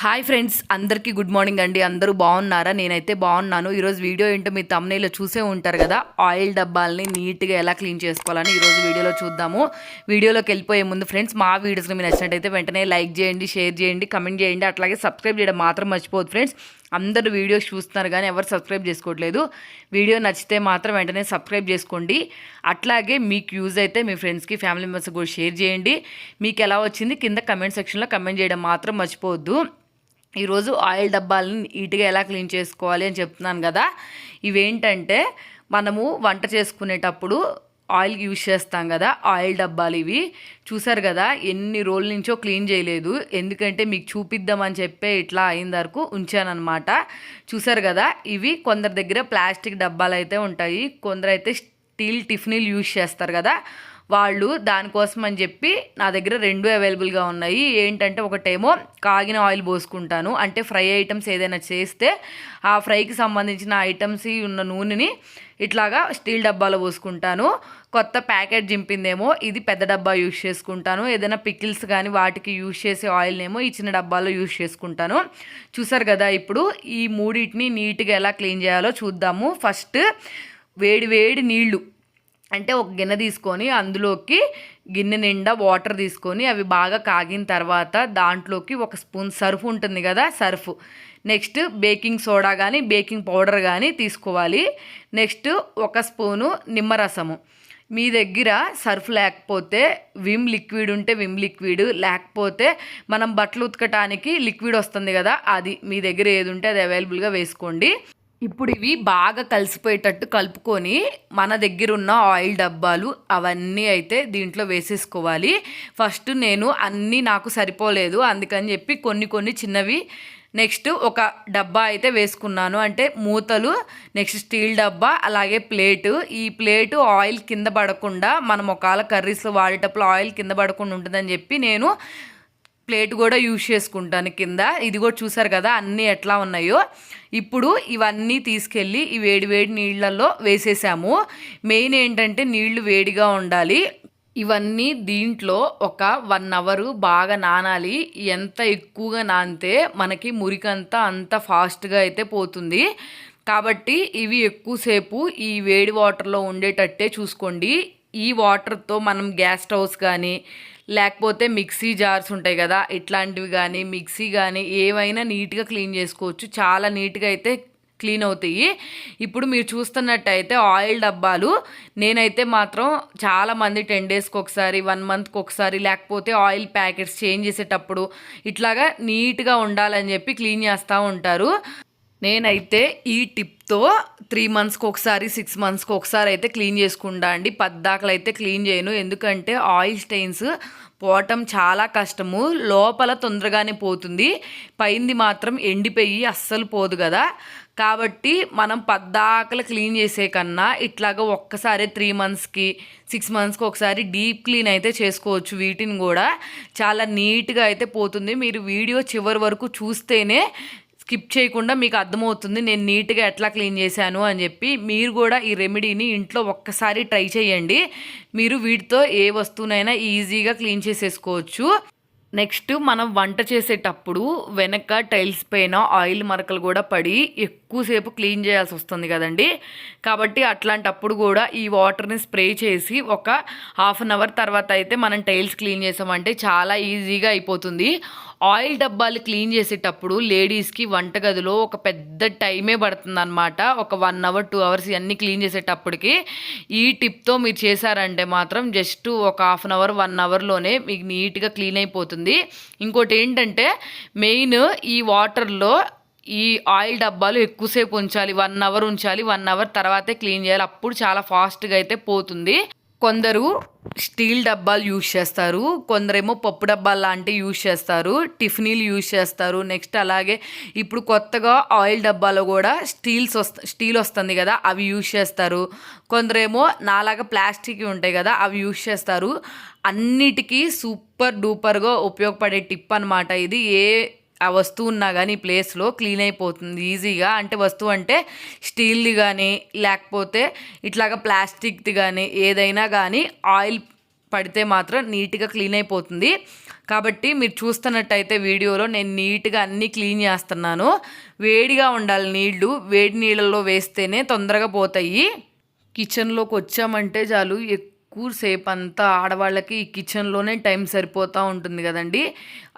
Hi friends, అందరికీ good morning అండి. అందరూ బాగున్నారా? నేనైతే బాగున్నాను. ఈరోజు వీడియో ఏంటో మీ తమ్నైల్లో చూసే ఉంటారు కదా, ఆయిల్ డబ్బాలని నీట్గా ఎలా క్లీన్ చేసుకోవాలని ఈరోజు వీడియోలో చూద్దాము. వీడియోలోకి వెళ్ళిపోయే ముందు ఫ్రెండ్స్, మా వీడియోస్ని మీరు నచ్చినట్టయితే వెంటనే లైక్ చేయండి, షేర్ చేయండి, కమెంట్ చేయండి, అట్లాగే సబ్స్క్రైబ్ చేయడం మాత్రం మర్చిపోదు ఫ్రెండ్స్. అందరూ వీడియోస్ చూస్తున్నారు కానీ ఎవరు సబ్స్క్రైబ్ చేసుకోవట్లేదు. వీడియో నచ్చితే మాత్రం వెంటనే సబ్స్క్రైబ్ చేసుకోండి. అట్లాగే మీకు యూజ్ అయితే మీ ఫ్రెండ్స్కి, ఫ్యామిలీ మెంబర్స్కి కూడా షేర్ చేయండి. మీకు ఎలా వచ్చింది కింద కమెంట్ సెక్షన్లో కమెంట్ చేయడం మాత్రం మర్చిపోవద్దు. ఈరోజు ఆయిల్ డబ్బాలని నీట్గా ఎలా క్లీన్ చేసుకోవాలి అని చెప్తున్నాను కదా. ఇవేంటంటే మనము వంట చేసుకునేటప్పుడు ఆయిల్ యూజ్ చేస్తాం కదా, ఆయిల్ డబ్బాలు ఇవి. చూసారు కదా, ఎన్ని రోజుల నుంచో క్లీన్ చేయలేదు, ఎందుకంటే మీకు చూపిద్దామని చెప్పే ఇట్లా అయిన వరకు ఉంచానమాట. చూసారు కదా, ఇవి కొందరి దగ్గర ప్లాస్టిక్ డబ్బాలు అయితే ఉంటాయి, కొందరైతే స్టీల్ టిఫిన్లు యూజ్ చేస్తారు కదా, వాళ్ళు దానికోసం అని చెప్పి నా దగ్గర రెండు అవైలబుల్గా ఉన్నాయి. ఏంటంటే ఒకటేమో కాగిన ఆయిల్ పోసుకుంటాను, అంటే ఫ్రై ఐటమ్స్ ఏదైనా చేస్తే ఆ ఫ్రైకి సంబంధించిన ఐటమ్స్ ఉన్న నూనెని ఇట్లాగా స్టీల్ డబ్బాలో పోసుకుంటాను. కొత్త ప్యాకెట్ జింపిందేమో ఇది పెద్ద డబ్బా యూజ్ చేసుకుంటాను. ఏదైనా పికిల్స్ కానీ వాటికి యూజ్ చేసే ఆయిల్నేమో ఈ చిన్న డబ్బాలో యూజ్ చేసుకుంటాను. చూసారు కదా, ఇప్పుడు ఈ మూడింటిని నీట్గా ఎలా క్లీన్ చేయాలో చూద్దాము. ఫస్ట్ వేడి వేడి నీళ్లు, అంటే ఒక గిన్నె తీసుకొని అందులోకి గిన్నె నిండా వాటర్ తీసుకొని అవి బాగా కాగిన తర్వాత దాంట్లోకి ఒక స్పూన్ సర్ఫ్ ఉంటుంది కదా, సర్ఫ్, నెక్స్ట్ బేకింగ్ సోడా కానీ బేకింగ్ పౌడర్ కానీ తీసుకోవాలి. నెక్స్ట్ ఒక స్పూను నిమ్మరసము. మీ దగ్గర సర్ఫ్ లేకపోతే విమ్ లిక్విడ్ ఉంటే విమ్ లిక్విడ్, లేకపోతే మనం బట్టలు ఉతకటానికి లిక్విడ్ వస్తుంది కదా, అది మీ దగ్గర ఏది ఉంటే అది అవైలబుల్గా వేసుకోండి. ఇప్పుడు ఇవి బాగా కలిసిపోయేటట్టు కలుపుకొని మన దగ్గర ఉన్న ఆయిల్ డబ్బాలు అవన్నీ అయితే దీంట్లో వేసేసుకోవాలి. ఫస్ట్ నేను అన్నీ నాకు సరిపోలేదు, అందుకని చెప్పి కొన్ని చిన్నవి నెక్స్ట్ ఒక డబ్బా అయితే వేసుకున్నాను, అంటే మూతలు, నెక్స్ట్ స్టీల్ డబ్బా, అలాగే ప్లేటు. ఈ ప్లేటు ఆయిల్ కింద పడకుండా, మనం ఒకవేళ కర్రీస్లో వాడేటప్పుడు ఆయిల్ కింద పడకుండా ఉంటుందని చెప్పి నేను ప్లేట్ కూడా యూజ్ చేసుకుంటాను కింద. ఇది కూడా చూసారు కదా అన్నీ ఎట్లా ఉన్నాయో. ఇప్పుడు ఇవన్నీ తీసుకెళ్ళి ఈ వేడి వేడి నీళ్ళల్లో వేసేసాము. మెయిన్ ఏంటంటే నీళ్లు వేడిగా ఉండాలి. ఇవన్నీ దీంట్లో ఒక 1 అవర్ బాగా నానాలి. ఎంత ఎక్కువగా నానితే మనకి మురికంతా అంత ఫాస్ట్గా అయితే పోతుంది. కాబట్టి ఇవి ఎక్కువసేపు ఈ వేడి వాటర్లో ఉండేటట్టే చూసుకోండి. ఈ వాటర్తో మనం గ్యాస్ స్టవ్స్ కానీ, లేకపోతే మిక్సీ జార్స్ ఉంటాయి కదా, ఇట్లాంటివి కానీ, మిక్సీ కానీ ఏవైనా నీట్గా క్లీన్ చేసుకోవచ్చు. చాలా నీట్గా అయితే క్లీన్ అవుతాయి. ఇప్పుడు మీరు చూస్తున్నట్టయితే ఆయిల్ డబ్బాలు నేనైతే మాత్రం చాలామంది 10 డేస్కి ఒకసారి, 1 మంత్కి ఒకసారి, లేకపోతే ఆయిల్ ప్యాకెట్స్ చేంజ్ చేసేటప్పుడు ఇట్లాగా నీట్గా ఉండాలని చెప్పి క్లీన్ చేస్తూ ఉంటారు. నేనైతే ఈ టిప్తో 3 మంత్స్కి ఒకసారి, 6 మంత్స్కి ఒకసారి అయితే క్లీన్ చేసుకుంటా అండి. పద్దాకలు అయితే క్లీన్ చేయను, ఎందుకంటే ఆయిల్ స్టెయిన్స్ పోవటం చాలా కష్టము. లోపల తొందరగానే పోతుంది, పైంది మాత్రం ఎండిపోయి అస్సలు పోదు కదా. కాబట్టి మనం పద్దాకలు క్లీన్ చేసే కన్నా ఇట్లాగా ఒక్కసారి 3 మంత్స్కి, 6 మంత్స్కి ఒకసారి డీప్ క్లీన్ అయితే చేసుకోవచ్చు. వీటిని కూడా చాలా నీట్గా అయితే పోతుంది. మీరు వీడియో చివరి వరకు చూస్తేనే, స్కిప్ చేయకుండా మీకు అర్థమవుతుంది నేను నీట్గా ఎట్లా క్లీన్ చేశాను అని చెప్పి. మీరు కూడా ఈ రెమెడీని ఇంట్లో ఒక్కసారి ట్రై చేయండి. మీరు వీటితో ఏ వస్తువునైనా ఈజీగా క్లీన్ చేసేసుకోవచ్చు. నెక్స్ట్ మనం వంట చేసేటప్పుడు వెనక టైల్స్ పైన ఆయిల్ మరకలు కూడా పడి ఎక్కువసేపు క్లీన్ చేయాల్సి వస్తుంది కదండి. కాబట్టి అట్లాంటప్పుడు కూడా ఈ వాటర్ని స్ప్రే చేసి ఒక 1/2 అవర్ తర్వాత అయితే మనం టైల్స్ క్లీన్ చేసామంటే చాలా ఈజీగా అయిపోతుంది. ఆయిల్ డబ్బాలు క్లీన్ చేసేటప్పుడు లేడీస్కి వంటగదిలో ఒక పెద్ద టైమే పడుతుంది అనమాట. ఒక 1 అవర్ 2 అవర్స్ ఇవన్నీ క్లీన్ చేసేటప్పటికి. ఈ టిప్తో మీరు చేశారంటే మాత్రం జస్ట్ ఒక 1/2 అవర్ 1 అవర్లోనే మీకు నీట్గా క్లీన్ అయిపోతుంది. ఇంకోటి ఏంటంటే మెయిన్ ఈ వాటర్లో ఈ ఆయిల్ డబ్బాలు ఎక్కువసేపు ఉంచాలి, 1 అవర్ ఉంచాలి. 1 అవర్ తర్వాతే క్లీన్ చేయాలి, అప్పుడు చాలా ఫాస్ట్గా అయితే పోతుంది. కొందరు స్టీల్ డబ్బాలు యూజ్ చేస్తారు, కొందరేమో పప్పు డబ్బాలు లాంటివి యూజ్ చేస్తారు, టిఫినీలు యూజ్ చేస్తారు. నెక్స్ట్ అలాగే ఇప్పుడు కొత్తగా ఆయిల్ డబ్బాలో కూడా స్టీల్ వస్తుంది కదా, అవి యూజ్ చేస్తారు. కొందరేమో నాలాగా ప్లాస్టిక్ ఉంటాయి కదా, అవి యూజ్ చేస్తారు. అన్నిటికీ సూపర్ డూపర్గా ఉపయోగపడే టిప్ అనమాట ఇది. ఆ వస్తువు ఉన్నా కానీ ప్లేస్లో క్లీన్ అయిపోతుంది ఈజీగా. అంటే వస్తువు అంటే స్టీల్ది కానీ, లేకపోతే ఇట్లాగా ప్లాస్టిక్ది కానీ, ఏదైనా కానీ ఆయిల్ పడితే మాత్రం నీట్గా క్లీన్ అయిపోతుంది. కాబట్టి మీరు చూస్తున్నట్టయితే వీడియోలో నేను నీట్గా అన్నీ క్లీన్ చేస్తున్నాను. వేడిగా ఉండాలి నీళ్లు, వేడి నీళ్ళల్లో వేస్తేనే తొందరగా పోతాయి. కిచెన్లోకి వచ్చామంటే చాలు ఎక్కువసేపు అంతా ఆడవాళ్ళకి ఈ కిచెన్లోనే టైం సరిపోతూ ఉంటుంది కదండి.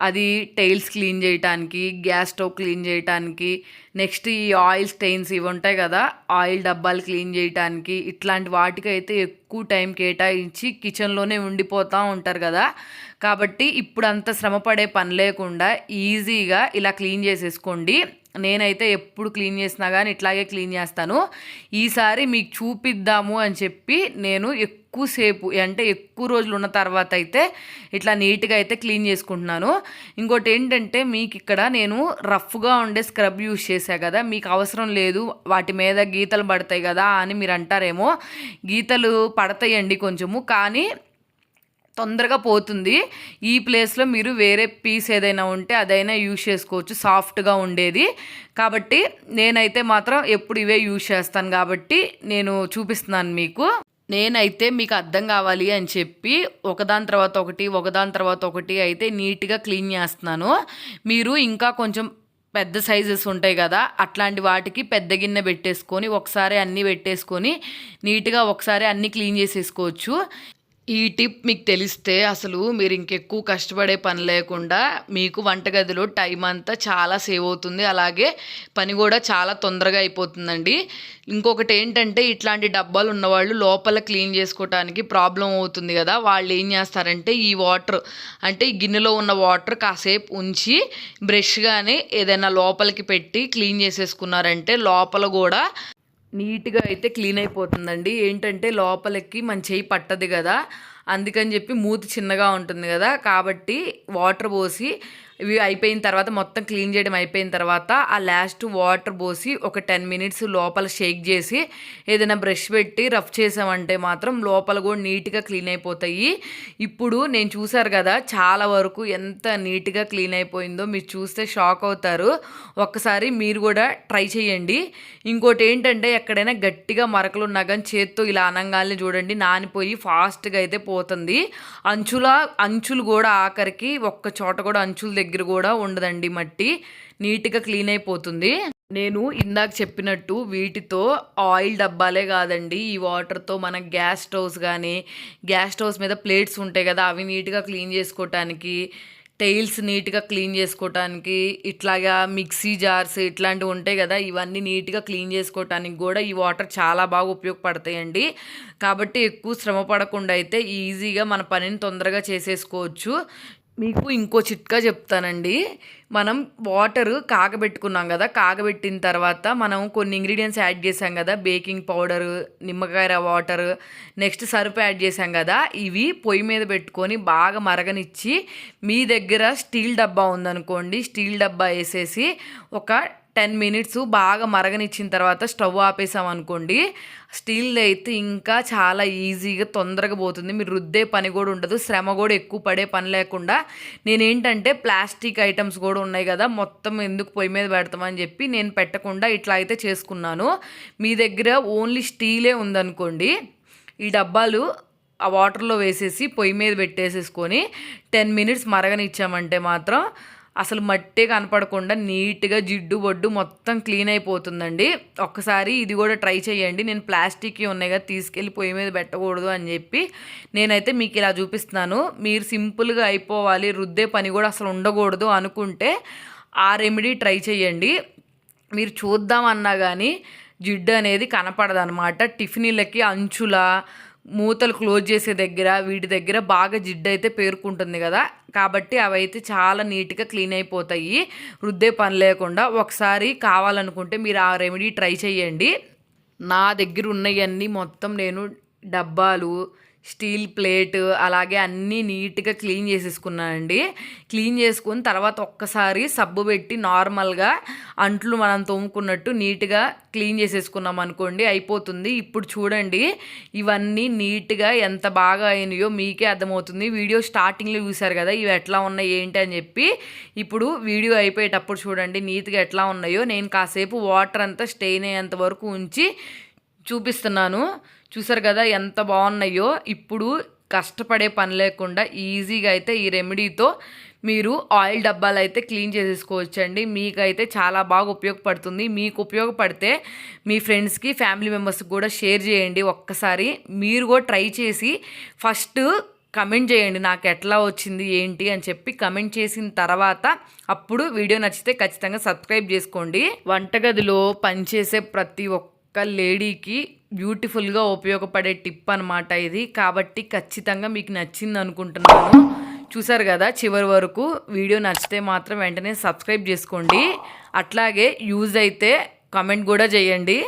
అది టైల్స్ క్లీన్ చేయడానికి, గ్యాస్ స్టవ్ క్లీన్ చేయడానికి, నెక్స్ట్ ఈ ఆయిల్ స్టెయిన్స్ ఇవి ఉంటాయి కదా, ఆయిల్ డబ్బాలు క్లీన్ చేయడానికి, ఇట్లాంటి వాటికైతే ఎక్కువ టైం కేటాయించి కిచెన్లోనే ఉండిపోతూ ఉంటారు కదా. కాబట్టి ఇప్పుడు అంత శ్రమ పడే పని లేకుండా ఈజీగా ఇలా క్లీన్ చేసేసుకోండి. నేనైతే ఎప్పుడు క్లీన్ చేసినా కానీ ఇట్లాగే క్లీన్ చేస్తాను. ఈసారి మీకు చూపిద్దాము అని చెప్పి నేను ఎక్కువసేపు అంటే ఎక్కువ రోజులు ఉన్న తర్వాత అయితే ఇట్లా నీట్గా అయితే క్లీన్ చేసుకుంటున్నాను. ఇంకోటి ఏంటంటే మీకు ఇక్కడ నేను రఫ్గా ఉండే స్క్రబ్ యూజ్ చేశా కదా, మీకు అవసరం లేదు వాటి మీద గీతలు పడతాయి కదా అని మీరు అంటారేమో. గీతలు పడతాయండి కొంచెము, కానీ తొందరగా పోతుంది. ఈ ప్లేస్లో మీరు వేరే పీస్ ఏదైనా ఉంటే అదైనా యూజ్ చేసుకోవచ్చు, సాఫ్ట్గా ఉండేది. కాబట్టి నేనైతే మాత్రం ఎప్పుడు ఇవే యూజ్ చేస్తాను కాబట్టి నేను చూపిస్తున్నాను మీకు. నేనైతే మీకు అర్థం కావాలి అని చెప్పి ఒకదాని తర్వాత ఒకటి అయితే నీట్గా క్లీన్ చేస్తున్నాను. మీరు ఇంకా కొంచెం పెద్ద సైజెస్ ఉంటాయి కదా, అట్లాంటి వాటికి పెద్ద గిన్నె పెట్టేసుకొని ఒకసారి అన్నీ పెట్టేసుకొని నీట్గా ఒకసారి అన్నీ క్లీన్ చేసేసుకోవచ్చు. ఈ టిప్ మీకు తెలిస్తే అసలు మీరు ఇంకెక్కువ కష్టపడే పని లేకుండా మీకు వంటగదిలో టైం అంతా చాలా సేవ్ అవుతుంది. అలాగే పని కూడా చాలా తొందరగా అయిపోతుందండి. ఇంకొకటి ఏంటంటే ఇట్లాంటి డబ్బాలు ఉన్నవాళ్ళు లోపల క్లీన్ చేసుకోవడానికి ప్రాబ్లం అవుతుంది కదా, వాళ్ళు ఏం చేస్తారంటే ఈ వాటర్ అంటే ఈ గిన్నెలో ఉన్న వాటర్ కాసేపు ఉంచి బ్రష్ కానీ ఏదైనా లోపలికి పెట్టి క్లీన్ చేసేసుకున్నారంటే లోపల కూడా నీట్గా అయితే క్లీన్ అయిపోతుందండి. ఏంటంటే లోపలికి మన చేయి పట్టదు కదా, అందుకని చెప్పి మూతి చిన్నగా ఉంటుంది కదా, కాబట్టి వాటర్ పోసి ఇవి అయిపోయిన తర్వాత మొత్తం క్లీన్ చేయడం అయిపోయిన తర్వాత ఆ లాస్ట్ వాటర్ పోసి ఒక 10 మినిట్స్ లోపల షేక్ చేసి ఏదైనా బ్రష్ పెట్టి రఫ్ చేసామంటే మాత్రం లోపల కూడా నీట్గా క్లీన్ అయిపోతాయి. ఇప్పుడు నేను చూసారు కదా చాలా వరకు ఎంత నీట్గా క్లీన్ అయిపోయిందో, మీరు చూస్తే షాక్ అవుతారు. ఒక్కసారి మీరు కూడా ట్రై చేయండి. ఇంకోటి ఏంటంటే ఎక్కడైనా గట్టిగా మరకలు ఉన్నా కానీ చేత్తో ఇలా అనంగానే చూడండి నానిపోయి ఫాస్ట్గా అయితే పోతుంది. అంచులు కూడా ఆఖరికి ఒక్క చోట కూడా అంచుల దగ్గర కూడా ఉండదండి, మట్టి నీట్గా క్లీన్ అయిపోతుంది. నేను ఇందాక చెప్పినట్టు వీటితో ఆయిల్ డబ్బాలే కాదండి, ఈ వాటర్తో మన గ్యాస్ స్టవ్స్ కానీ గ్యాస్ స్టవ్స్ మీద ప్లేట్స్ ఉంటాయి కదా అవి నీట్గా క్లీన్ చేసుకోవటానికి, టైల్స్ నీట్గా క్లీన్ చేసుకోవటానికి, ఇట్లాగా మిక్సీ జార్స్ ఇట్లాంటివి ఉంటాయి కదా ఇవన్నీ నీట్గా క్లీన్ చేసుకోవటానికి కూడా ఈ వాటర్ చాలా బాగా ఉపయోగపడతాయండి. కాబట్టి ఎక్కువ శ్రమ పడకుండా అయితే ఈజీగా మన పనిని తొందరగా చేసేసుకోవచ్చు. మీకు ఇంకో చిట్కా చెప్తానండి. మనం వాటర్ కాగబెట్టుకున్నాం కదా, కాగబెట్టిన తర్వాత మనం కొన్ని ఇంగ్రీడియంట్స్ యాడ్ చేసాం కదా, బేకింగ్ పౌడరు, నిమ్మకాయ వాటర్, నెక్స్ట్ సర్ఫ్ యాడ్ చేసాం కదా, ఇవి పొయ్యి మీద పెట్టుకొని బాగా మరగనిచ్చి మీ దగ్గర స్టీల్ డబ్బా ఉందనుకోండి, స్టీల్ డబ్బా వేసేసి ఒక 10 మినిట్స్ బాగా మరగనిచ్చిన తర్వాత స్టవ్ ఆపేసాం అనుకోండి, స్టీల్ అయితే ఇంకా చాలా ఈజీగా తొందరగా పోతుంది. మీరు రుద్దే పని కూడా ఉండదు, శ్రమ కూడా ఎక్కువ పడే పని లేకుండా. నేనేంటంటే ప్లాస్టిక్ ఐటమ్స్ కూడా ఉన్నాయి కదా, మొత్తం ఎందుకు పొయ్యి మీద పెడతామని చెప్పి నేను పెట్టకుండా ఇట్లా అయితే చేసుకున్నాను. మీ దగ్గర ఓన్లీ స్టీలే ఉందనుకోండి, ఈ డబ్బాలు ఆ వాటర్లో వేసేసి పొయ్యి మీద పెట్టేసేసుకొని 10 మినిట్స్ మరగనిచ్చామంటే మాత్రం అసలు మట్టే కనపడకుండా నీట్గా జిడ్డు బొడ్డు మొత్తం క్లీన్ అయిపోతుందండి. ఒక్కసారి ఇది కూడా ట్రై చేయండి. నేను ప్లాస్టిక్వి ఉన్నాయి కదా తీసుకెళ్ళి పొయ్యి మీద పెట్టకూడదు అని చెప్పి నేనైతే మీకు ఇలా చూపిస్తున్నాను. మీరు సింపుల్గా అయిపోవాలి, రుద్దే పని కూడా అసలు ఉండకూడదు అనుకుంటే ఆ రెమెడీ ట్రై చేయండి. మీరు చూద్దామన్నా కానీ జిడ్డు అనేది కనపడదనమాట. టిఫిన్లకి అంచుల మూతలు క్లోజ్ చేసే దగ్గర వీటి దగ్గర బాగా జిడ్డు అయితే పేరుకుంటుంది కదా, కాబట్టి అవి అయితే చాలా నీట్గా క్లీన్ అయిపోతాయి రుద్దే పని లేకుండా. ఒకసారి కావాలనుకుంటే మీరు ఆ రెమెడీ ట్రై చేయండి. నా దగ్గర ఉన్నవన్నీ మొత్తం నేను డబ్బాలు, స్టీల్ ప్లేట్ అలాగే అన్నీ నీట్గా క్లీన్ చేసేసుకున్నానండి. క్లీన్ చేసుకుని తర్వాత ఒక్కసారి సబ్బు పెట్టి నార్మల్గా అంట్లు మనం తోముకున్నట్టు నీట్గా క్లీన్ చేసేసుకున్నాం అనుకోండి, అయిపోతుంది. ఇప్పుడు చూడండి ఇవన్నీ నీట్గా ఎంత బాగా అయినాయో మీకే అర్థమవుతుంది. వీడియో స్టార్టింగ్లో చూసారు కదా ఇవి ఎట్లా ఉన్నాయి ఏంటి అని చెప్పి, ఇప్పుడు వీడియో అయిపోయేటప్పుడు చూడండి నీట్గా ఎట్లా ఉన్నాయో. నేను కాసేపు వాటర్ అంతా స్టెయిన్ అయ్యేంత వరకు ఉంచి చూపిస్తున్నాను. చూసారు కదా ఎంత బాగున్నాయో. ఇప్పుడు కష్టపడే పని లేకుండా ఈజీగా అయితే ఈ రెమెడీతో మీరు ఆయిల్ డబ్బాలు అయితే క్లీన్ చేసేసుకోవచ్చండి. మీకైతే చాలా బాగా ఉపయోగపడుతుంది. మీకు ఉపయోగపడితే మీ ఫ్రెండ్స్కి, ఫ్యామిలీ మెంబర్స్కి కూడా షేర్ చేయండి. ఒక్కసారి మీరు కూడా ట్రై చేసి ఫస్ట్ కమెంట్ చేయండి, నాకు ఎట్లా వచ్చింది ఏంటి అని చెప్పి కమెంట్ చేసిన తర్వాత అప్పుడు వీడియో నచ్చితే ఖచ్చితంగా సబ్స్క్రైబ్ చేసుకోండి. వంటగదిలో పనిచేసే ప్రతి ఒక్క లేడీకి బ్యూటిఫుల్గా ఉపయోగపడే టిప్ అనమాట ఇది. కాబట్టి ఖచ్చితంగా మీకు నచ్చింది అనుకుంటున్నాను. చూసారు కదా చివరి వరకు. వీడియో నచ్చితే మాత్రం వెంటనే సబ్స్క్రైబ్ చేసుకోండి. అట్లాగే యూజ్ అయితే కమెంట్ కూడా చేయండి.